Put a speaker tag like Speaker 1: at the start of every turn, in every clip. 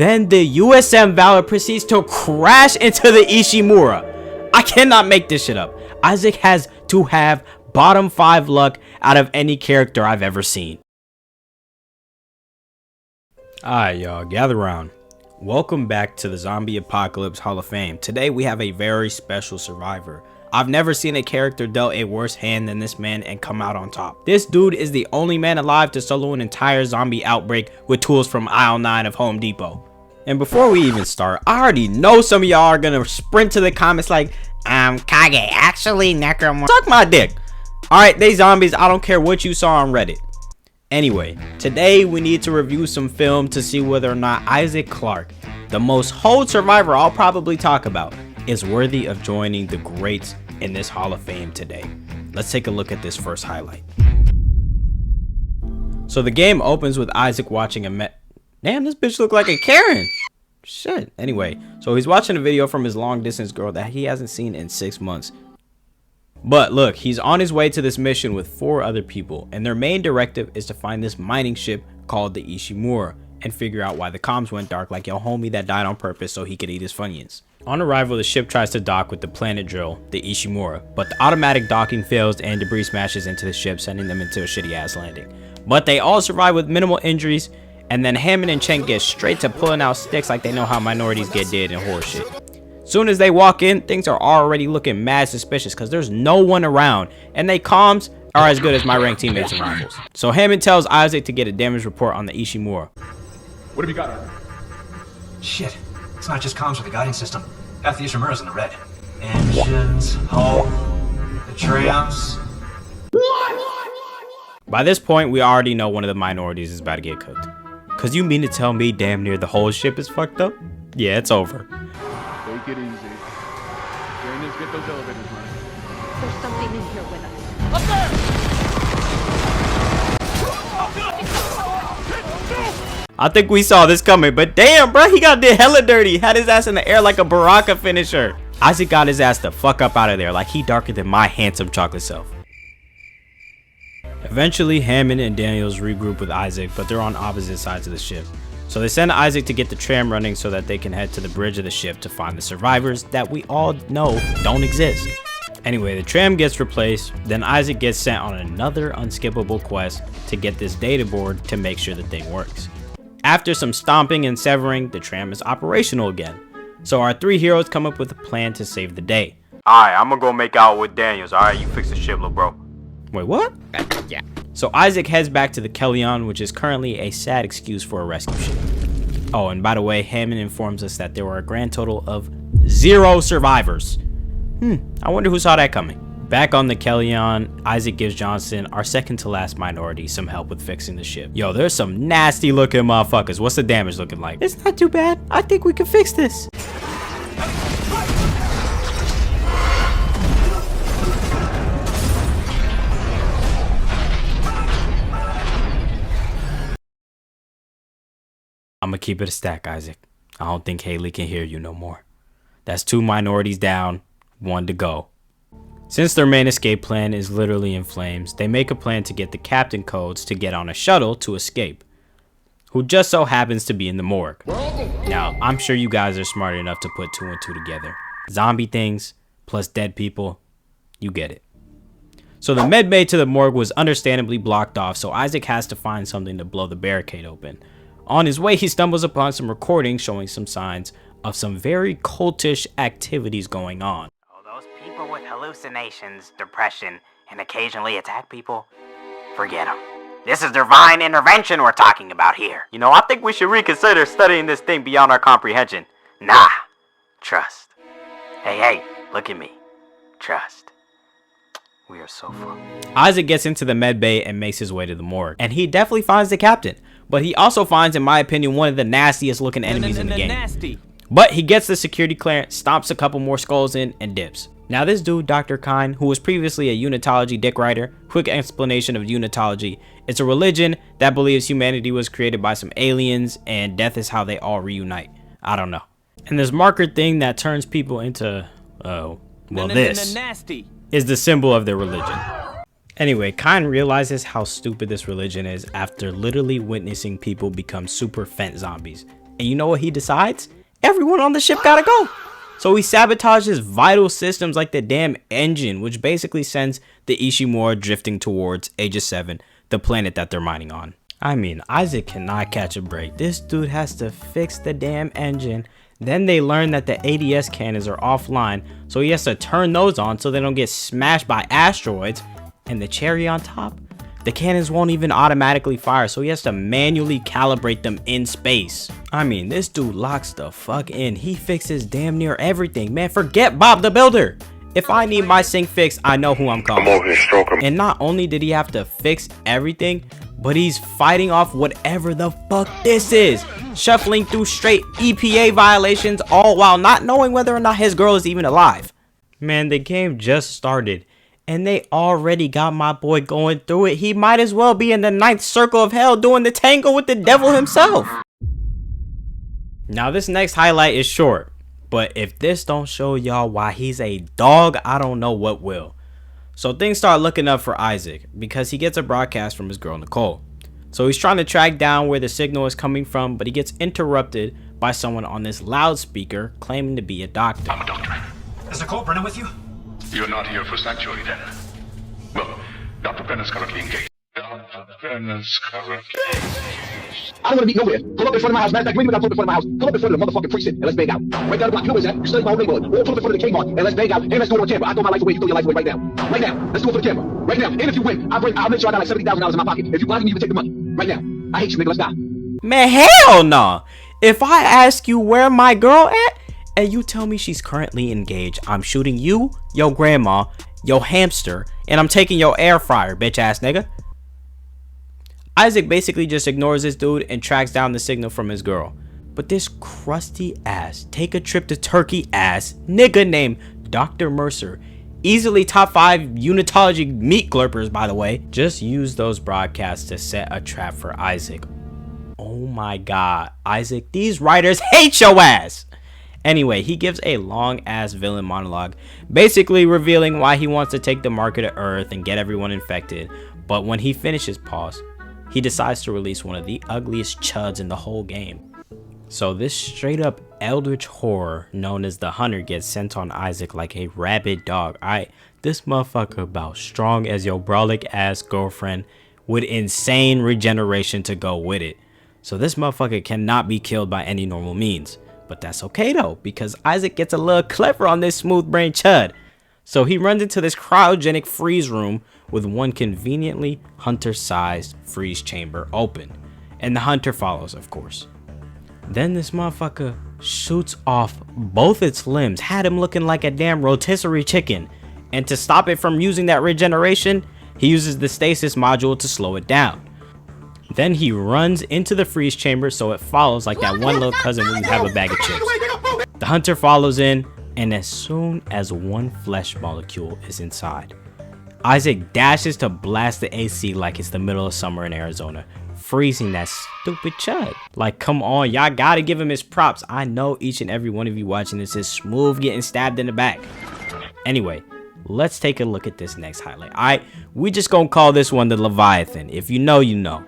Speaker 1: Then the USM Valor proceeds to crash into the Ishimura. I cannot make this shit up. Issac has to have bottom 5 luck out of any character I've ever seen. Alright y'all, gather around. Welcome back to the Zombie Apocalypse Hall of Fame. Today we have a very special survivor. I've never seen a character dealt a worse hand than this man and come out on top. This dude is the only man alive to solo an entire zombie outbreak with tools from aisle 9 of Home Depot. And before we even start, I already know some of y'all are gonna sprint to the comments like, Kage, actually Necromorph. Suck my dick. Alright, they zombies, I don't care what you saw on Reddit. Anyway, today we need to review some film to see whether or not Issac Clarke, the most hold survivor I'll probably talk about, is worthy of joining the greats in this Hall of Fame today. Let's take a look at this first highlight. So the game opens with Issac watching a Damn, this bitch look like a Karen. Shit. Anyway, so he's watching a video from his long distance girl that he hasn't seen in 6 months. But look, he's on his way to this mission with 4 other people, and their main directive is to find this mining ship called the Ishimura and figure out why the comms went dark like your homie that died on purpose so he could eat his Funyuns. On arrival, the ship tries to dock with the planet drill, the Ishimura, but the automatic docking fails and debris smashes into the ship, sending them into a shitty ass landing. But they all survive with minimal injuries, and then Hammond and Chen get straight to pulling out sticks like they know how minorities get dead in horror shit. Soon as they walk in, things are already looking mad suspicious because there's no one around, and they comms are as good as my ranked teammates and rivals. So Hammond tells Issac to get a damage report on the Ishimura.
Speaker 2: What have you got?
Speaker 3: Shit, it's not just comms with the guiding system. Half the Ishimura's in the red. Engines, hull, the trams.
Speaker 1: By this point, we already know one of the minorities is about to get cooked. Cause you mean to tell me damn near the whole ship is fucked up? Yeah, it's over.
Speaker 2: Take it easy. Trainers, get those elevators running.
Speaker 4: There's something in here with us. Up there!
Speaker 1: I think we saw this coming, but damn, bro, he got did hella dirty. Had his ass in the air like a Baraka finisher. Issac got his ass the fuck up out of there like he darker than my handsome chocolate self. Eventually, Hammond and Daniels regroup with Issac, but they're on opposite sides of the ship. So they send Issac to get the tram running so that they can head to the bridge of the ship to find the survivors that we all know don't exist. Anyway, the tram gets replaced, then Issac gets sent on another unskippable quest to get this data board to make sure the thing works. After some stomping and severing, the tram is operational again. So our 3 heroes come up with a plan to save the day.
Speaker 5: Alright, I'm gonna go make out with Daniels. Alright, you fix the ship, little bro.
Speaker 1: Wait, what? Yeah. So Issac heads back to the Kellyon, which is currently a sad excuse for a rescue ship. Oh, and by the way, Hammond informs us that there were a grand total of 0 survivors. I wonder who saw that coming. Back on the Kellyon, Issac gives Johnson, our second to last minority, some help with fixing the ship. Yo, there's some nasty looking motherfuckers. What's the damage looking like? It's not too bad. I think we can fix this. I'm gonna keep it a stack, Issac. I don't think Haley can hear you no more. That's 2 minorities down, 1 to go. Since their main escape plan is literally in flames, they make a plan to get the captain codes to get on a shuttle to escape, who just so happens to be in the morgue. Now, I'm sure you guys are smart enough to put 2 and 2 together. Zombie things plus dead people, you get it. So the med bay to the morgue was understandably blocked off, so Issac has to find something to blow the barricade open. On his way, he stumbles upon some recordings showing some signs of some very cultish activities going on.
Speaker 6: Oh, those people with hallucinations, depression, and occasionally attack people, forget them. This is divine intervention we're talking about here.
Speaker 5: You know, I think we should reconsider studying this thing beyond our comprehension.
Speaker 6: Nah, trust. Hey, look at me. Trust. We are so fucked.
Speaker 1: Issac gets into the med bay and makes his way to the morgue, and he definitely finds the captain. But he also finds, in my opinion, one of the nastiest looking enemies in the game.
Speaker 7: Nasty.
Speaker 1: But he gets the security clearance, stomps a couple more skulls in, and dips. Now this dude, Dr. Kine, who was previously a unitology dick writer, quick explanation of unitology. It's a religion that believes humanity was created by some aliens, and death is how they all reunite. I don't know. And this marker thing that turns people into, this
Speaker 7: Nasty.
Speaker 1: is the symbol of their religion. Anyway, Kine realizes how stupid this religion is after literally witnessing people become super fent zombies. And you know what he decides? Everyone on the ship gotta go. So he sabotages vital systems like the damn engine, which basically sends the Ishimura drifting towards Aegis 7, the planet that they're mining on. I mean, Isaac cannot catch a break. This dude has to fix the damn engine. Then they learn that the ADS cannons are offline, so he has to turn those on so they don't get smashed by asteroids. And the cherry on top, the cannons won't even automatically fire, so he has to manually calibrate them in space. I mean, this dude locks the fuck in. He fixes damn near everything. Man, forget Bob the Builder. If I need my sync fixed, I know who I'm calling. And not only did he have to fix everything, but he's fighting off whatever the fuck this is. Shuffling through straight EPA violations, all while not knowing whether or not his girl is even alive. Man, the game just started, and they already got my boy going through it. He might as well be in the 9th circle of hell doing the tango with the devil himself. Now this next highlight is short, but if this don't show y'all why he's a dog, I don't know what will. So things start looking up for Isaac because he gets a broadcast from his girl Nicole. So he's trying to track down where the signal is coming from, but he gets interrupted by someone on this loudspeaker claiming to be a doctor.
Speaker 7: I'm a doctor.
Speaker 3: Is Nicole Brennan with you?
Speaker 7: You're not here for sanctuary then. Well, Dr. Brennan's currently engaged. Dr. Brennan's currently engaged.
Speaker 8: I don't want to meet nowhere. Pull up in front of my house. Matter of fact, you ain't even got to pull up in front of my house. Pull up in front of the motherfucking precinct and let's bang out. Right down the block. You know where's that? You study my own neighborhood. Or pull up in front of the Kmart and let's bang out. And let's do it on camera. I throw my life away. You throw your life away right now. Right now. Let's do it for the camera. Right now. And if you win, I'll make sure I got like $70,000 in my pocket. If you block me, you can take the money. Right now. I hate you, nigga. Let's die.
Speaker 1: Man, hell nah. If I ask you where my girl at, and you tell me she's currently engaged, I'm shooting you, your grandma, your hamster, and I'm taking your air fryer, bitch ass nigga. Isaac basically just ignores this dude and tracks down the signal from his girl. But this crusty ass, take a trip to Turkey ass nigga named Dr. Mercer, easily top 5 unitology meat glurpers by the way, just used those broadcasts to set a trap for Isaac. Oh my god, Isaac, these writers hate your ass! Anyway, he gives a long ass villain monologue, basically revealing why he wants to take the market of Earth and get everyone infected. But when he finishes, pause, he decides to release one of the ugliest chuds in the whole game. So this straight up eldritch horror known as the Hunter gets sent on Isaac like a rabid dog. This motherfucker about strong as your brolic ass girlfriend with insane regeneration to go with it. So this motherfucker cannot be killed by any normal means. But that's okay though, because Isaac gets a little clever on this smooth brain chud. So he runs into this cryogenic freeze room with one conveniently Hunter-sized freeze chamber open. And the Hunter follows, of course. Then this motherfucker shoots off both its limbs, had him looking like a damn rotisserie chicken. And to stop it from using that regeneration, he uses the stasis module to slow it down. Then he runs into the freeze chamber so it follows like that one little cousin when you have a bag of chips. The Hunter follows in, and as soon as one flesh molecule is inside, Isaac dashes to blast the AC like it's the middle of summer in Arizona, freezing that stupid chud. Like, come on, y'all gotta give him his props. I know each and every one of you watching this is smooth getting stabbed in the back. Anyway, let's take a look at this next highlight. Alright, we just gonna call this one the Leviathan. If you know, you know.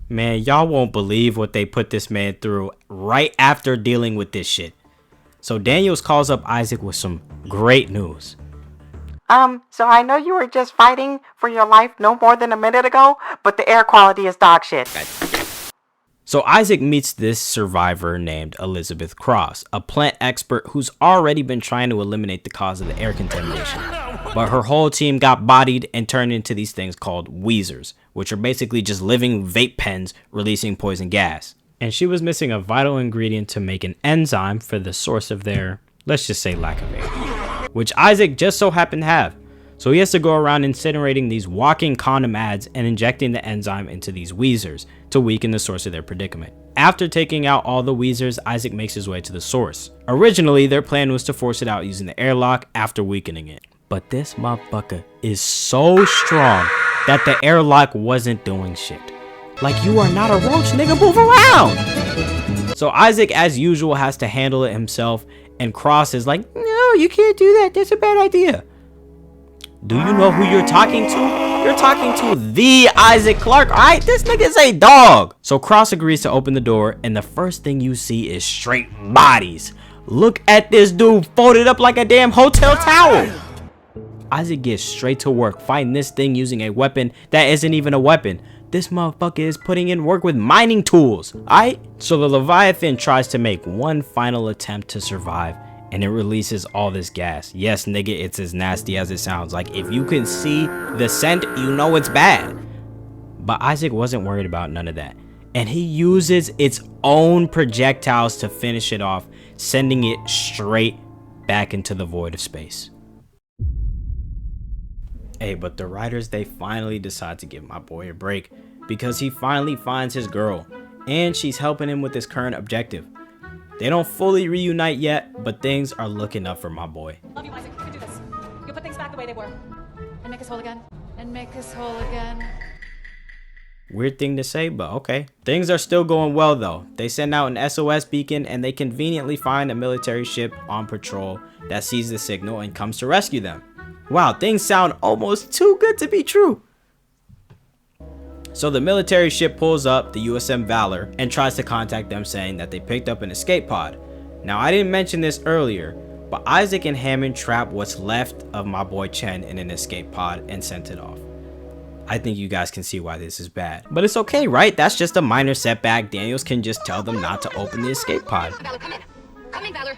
Speaker 1: Man, y'all won't believe what they put this man through right after dealing with this shit. So Daniels calls up Isaac with some great news.
Speaker 6: So I know you were just fighting for your life no more than a minute ago, but the air quality is dog shit.
Speaker 1: So Isaac meets this survivor named Elizabeth Cross, a plant expert who's already been trying to eliminate the cause of the air contamination. But her whole team got bodied and turned into these things called wheezers, which are basically just living vape pens releasing poison gas. And she was missing a vital ingredient to make an enzyme for the source of their, let's just say, lack of air, which Isaac just so happened to have. So he has to go around incinerating these walking condom ads and injecting the enzyme into these wheezers to weaken the source of their predicament. After taking out all the wheezers, Isaac makes his way to the source. Originally, their plan was to force it out using the airlock after weakening it. But this motherfucker is so strong that the airlock wasn't doing shit. Like, you are not a roach, nigga, move around! So Isaac, as usual, has to handle it himself, and Cross is like, no, you can't do that, that's a bad idea. Do you know who you're talking to? You're talking to the Issac Clarke, alright? This nigga's a dog. So Cross agrees to open the door, and the first thing you see is straight bodies. Look at this dude folded up like a damn hotel towel. Issac gets straight to work fighting this thing using a weapon that isn't even a weapon. This motherfucker is putting in work with mining tools, alright? So the Leviathan tries to make one final attempt to survive, and it releases all this gas. Yes, nigga, it's as nasty as it sounds. Like, if you can see the scent, you know it's bad. But Issac wasn't worried about none of that. And he uses its own projectiles to finish it off, sending it straight back into the void of space. Hey, but the writers, they finally decide to give my boy a break because he finally finds his girl and she's helping him with his current objective. They don't fully reunite yet, but things are looking up for my boy.
Speaker 9: Love you, Issac. You can do this. You'll put things back the way they were. And make us whole again. And make us whole again.
Speaker 1: Weird thing to say, but okay. Things are still going well though. They send out an SOS beacon and they conveniently find a military ship on patrol that sees the signal and comes to rescue them. Wow, things sound almost too good to be true. So the military ship pulls up, the USM Valor, and tries to contact them saying that they picked up an escape pod. Now, I didn't mention this earlier, but Issac and Hammond trap what's left of my boy Chen in an escape pod and sent it off. I think you guys can see why this is bad. But it's okay, right? That's just a minor setback. Daniels can just tell them not to open the escape pod.
Speaker 10: Valor, come in. Come in, Valor.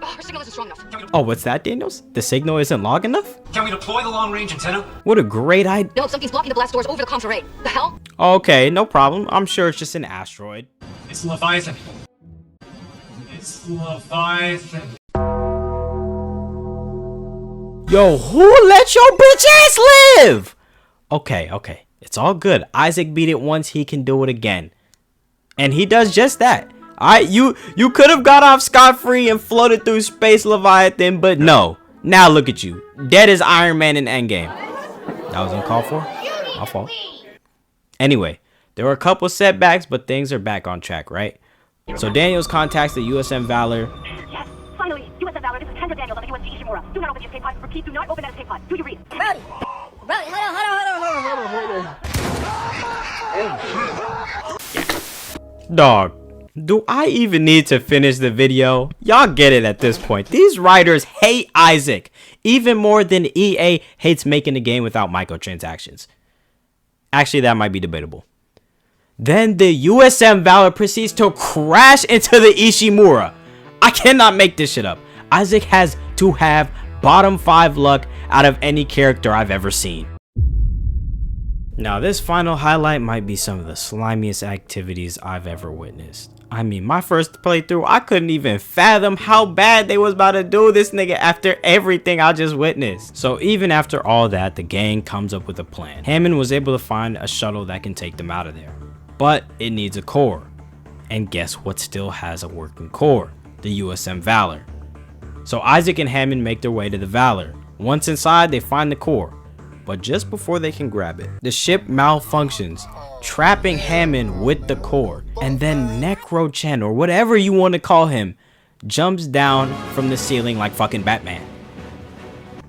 Speaker 10: Oh, our signal isn't strong enough.
Speaker 1: Oh, what's that, Daniels? The signal isn't long enough?
Speaker 3: Can we deploy the long-range antenna?
Speaker 1: What a great idea.
Speaker 10: No, something's blocking the blast doors over the comms array. The hell?
Speaker 1: Okay, no problem. I'm sure it's just an asteroid.
Speaker 3: It's Leviathan. It's Leviathan.
Speaker 1: Yo, who let your bitch ass live? Okay. It's all good. Issac beat it once, he can do it again. And he does just that. Alright, you could have got off scot-free and floated through space, Leviathan, but no. Now look at you. Dead as Iron Man in Endgame. That was uncalled for? My fault. Anyway, there were a couple setbacks, but things are back on track, right? So Daniels contacts the USM Valor.
Speaker 4: Yes, finally, USM Valor, this is Tender Daniels on the USG Ishimura. Do not open the escape pod. Repeat, do not open that escape pod. Do you read?
Speaker 9: Brody, hold on.
Speaker 1: Dog, do I even need to finish the video? Y'all get it at this point. These writers hate Issac even more than EA hates making a game without microtransactions. Actually, that might be debatable. Then the USM Valor proceeds to crash into the Ishimura. I cannot make this shit up. Issac has to have bottom 5 luck out of any character I've ever seen. Now, this final highlight might be some of the slimiest activities I've ever witnessed. I mean, my first playthrough, I couldn't even fathom how bad they was about to do this nigga after everything I just witnessed. So even after all that, the gang comes up with a plan. Hammond was able to find a shuttle that can take them out of there. But it needs a core. And guess what still has a working core? The USM Valor. So Issac and Hammond make their way to the Valor. Once inside, they find the core. But just before they can grab it, the ship malfunctions, trapping Hammond with the core. And then Necro Chen, or whatever you want to call him, jumps down from the ceiling like fucking Batman.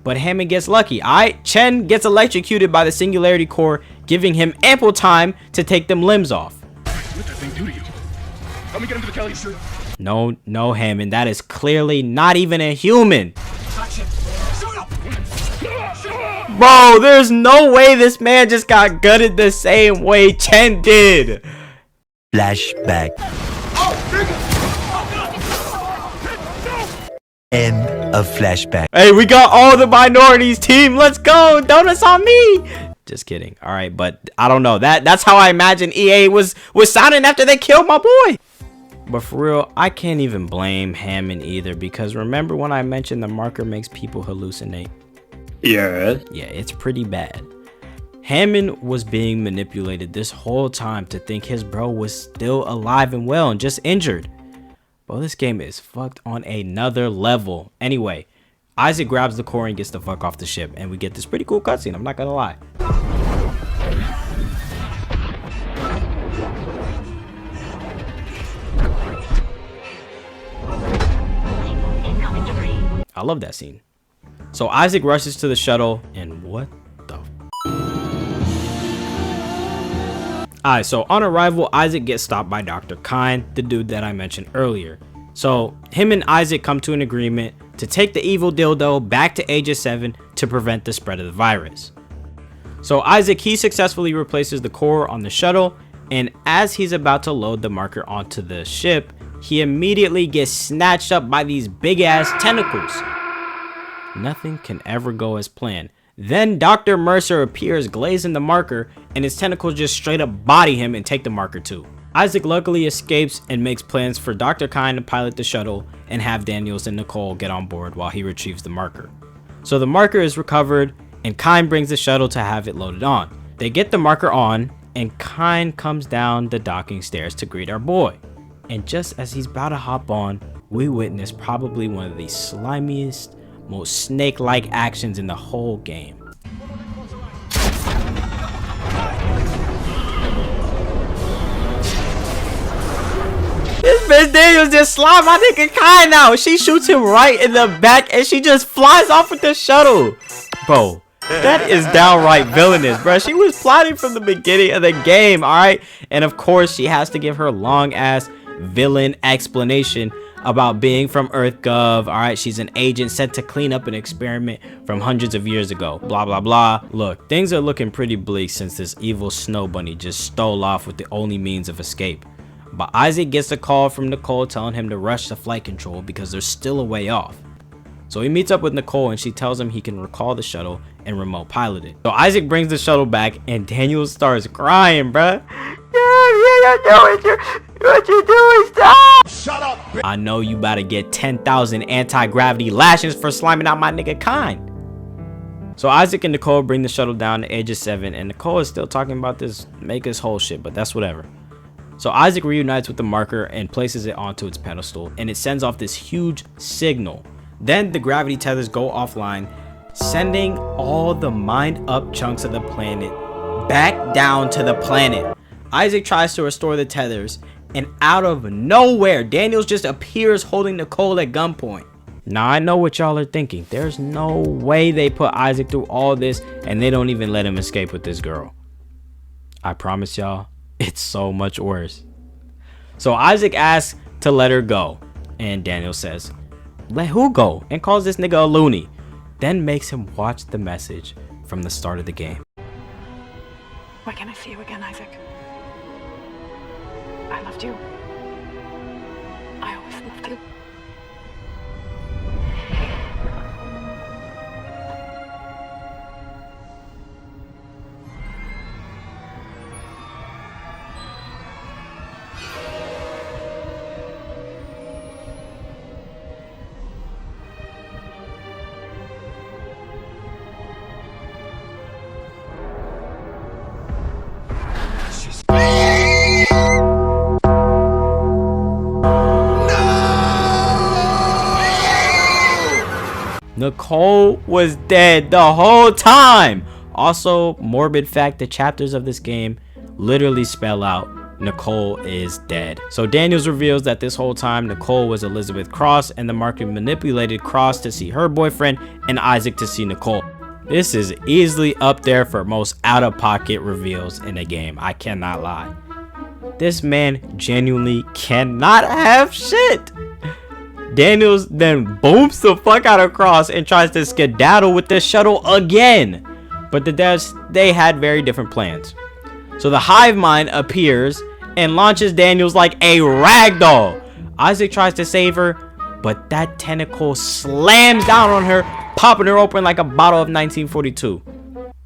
Speaker 1: But Hammond gets lucky. Chen gets electrocuted by the Singularity Core, giving him ample time to take them limbs off.
Speaker 2: What did that thing do to you? Help me get him to the telly, sir.
Speaker 1: No, Hammond, that is clearly not even a human.
Speaker 3: Touch it. Shoot him.
Speaker 1: Bro, there's no way this man just got gutted the same way Chen did.
Speaker 11: Flashback. End of flashback.
Speaker 1: Hey, we got all the minorities, team. Let's go. Donuts on me. Just kidding. All right, but I don't know. That's how I imagine EA was sounding after they killed my boy. But for real, I can't even blame Hammond either, because remember when I mentioned the marker makes people hallucinate? Yeah, it's pretty bad. Hammond was being manipulated this whole time to think his bro was still alive and well and just injured. Bro, this game is fucked on another level. Anyway, Issac grabs the core and gets the fuck off the ship, and we get this pretty cool cutscene, I'm not gonna lie. I love that scene. So Issac rushes to the shuttle, and what the Alright, so on arrival, Isaac gets stopped by Dr. Kyne, the dude that I mentioned earlier. So him and Isaac come to an agreement to take the evil dildo back to Aegis 7 to prevent the spread of the virus. So Isaac, he successfully replaces the core on the shuttle, and as he's about to load the marker onto the ship, he immediately gets snatched up by these big ass tentacles. Nothing can ever go as planned. Then Dr. Mercer appears glazing the marker, and his tentacles just straight up body him and take the marker too. Isaac luckily escapes and makes plans for Dr. Kyne to pilot the shuttle and have Daniels and Nicole get on board while he retrieves the marker. So the marker is recovered, and Kyne brings the shuttle to have it loaded on. They get the marker on, and Kyne comes down the docking stairs to greet our boy. And just as he's about to hop on, we witness probably one of the slimiest, most snake-like actions in the whole game. This bitch Daniels just slide my nigga Kyne out. She shoots him right in the back and she just flies off with the shuttle. Bro, that is downright villainous, bro. She was plotting from the beginning of the game, alright? And of course, she has to give her long-ass villain explanation about being from EarthGov. Alright, she's an agent sent to clean up an experiment from hundreds of years ago. Blah, blah, blah. Look, things are looking pretty bleak since this evil snow bunny just stole off with the only means of escape. But Isaac gets a call from Nicole telling him to rush to flight control because they're still a way off. So he meets up with Nicole and she tells him he can recall the shuttle and remote pilot it. So Isaac brings the shuttle back and Daniel starts crying, bruh. What you doing? Stop! Shut up, bitch. I know you about to get 10,000 anti-gravity lashes for sliming out my nigga Kyne. So Isaac and Nicole bring the shuttle down to Aegis 7 and Nicole is still talking about this make this whole shit, but that's whatever. So Isaac reunites with the marker and places it onto its pedestal and it sends off this huge signal. Then the gravity tethers go offline, sending all the mined up chunks of the planet back down to the planet. Isaac tries to restore the tethers, and out of nowhere, Daniels just appears holding Nicole at gunpoint. Now I know what y'all are thinking. There's no way they put Isaac through all this and they don't even let him escape with this girl. I promise y'all, it's so much worse. So Isaac asks to let her go, and Daniel says, "Let who go?" and calls this nigga a loony. Then makes him watch the message from the start of the game.
Speaker 9: Why can't I see you again, Isaac? I loved you. I always loved you.
Speaker 1: Nicole was dead the whole time. Also, morbid fact, the chapters of this game literally spell out Nicole is dead. So Daniels reveals that this whole time Nicole was Elizabeth Cross and the market manipulated Cross to see her boyfriend and Isaac to see Nicole. This is easily up there for most out-of-pocket reveals in a game. I cannot lie. This man genuinely cannot have shit. Daniels then booms the fuck out of Cross and tries to skedaddle with the shuttle again. But the devs, they had very different plans. So the hive mind appears and launches Daniels like a ragdoll. Isaac tries to save her, but that tentacle slams down on her, popping her open like a bottle of 1942.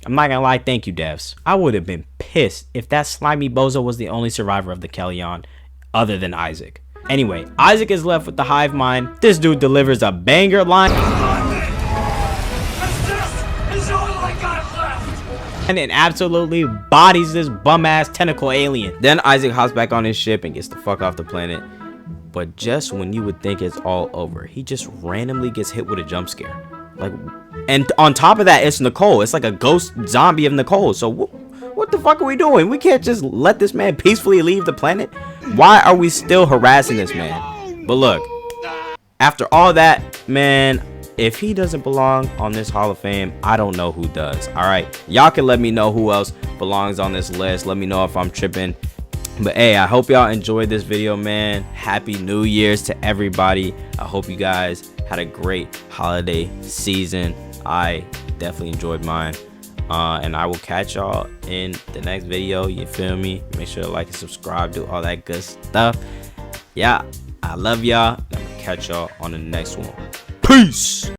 Speaker 1: I'm not gonna lie, thank you devs. I would have been pissed if that slimy bozo was the only survivor of the Kellyon other than Isaac. Anyway, Isaac is left with the hive mind. This dude delivers a banger line and it absolutely bodies this bum ass tentacle alien. Then Isaac hops back on his ship and gets the fuck off the planet. But just when you would think it's all over, he just randomly gets hit with a jump scare. And on top of that, it's Nicole. It's like a ghost zombie of Nicole. So what the fuck are we doing? We can't just let this man peacefully leave the planet. Why are we still harassing this man? But look, after all that, man, if he doesn't belong on this Hall of Fame, I don't know who does. All right, y'all can let me know who else belongs on this list. Let me know if I'm tripping. But hey, I hope y'all enjoyed this video, man. Happy New Year's to everybody. I hope you guys had a great holiday season. I definitely enjoyed mine. And I will catch y'all in the next video. You feel me? Make sure to like and subscribe, do all that good stuff. Yeah, I love y'all. I'm gonna catch y'all on the next one. Peace.